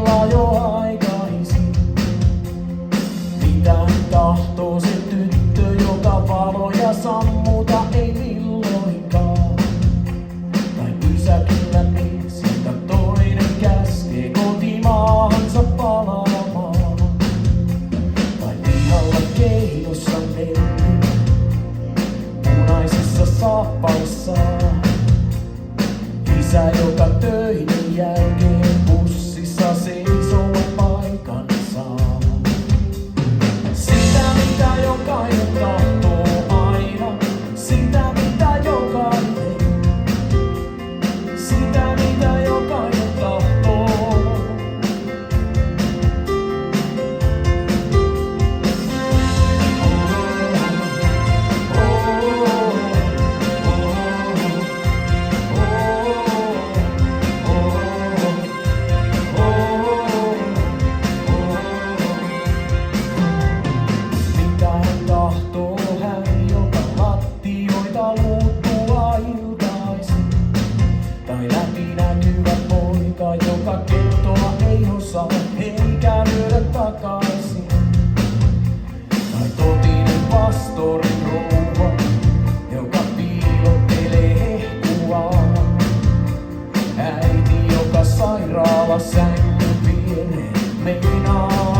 illalla jo aikaisin. Mitä tahtoo se tyttö, joka valoja sammuta ei milloinkaan? Tai pysäkillä mies, joka toinen käskee kotimaahansa palaamaan. Tai pihalla keinossa mennyt, punaisissa saappaissaan. Isä, joka töiden jälkeen bussissa seisoo paikansa. Sitä, mitä jokainen tahtoo aina, sitä, mitä jokainen. Sitä, mitä jokainen tahtoo. Tahtoo hän, joka lattioita luuttua iltaisin. Tai läpinäkyvä poika, joka kertoa ei osaa eikä lyödä takaisin. Tai totinen pastorin rouva, joka piilottelee hehkuaan. Äiti, joka sairaala sängyn viereen meinaa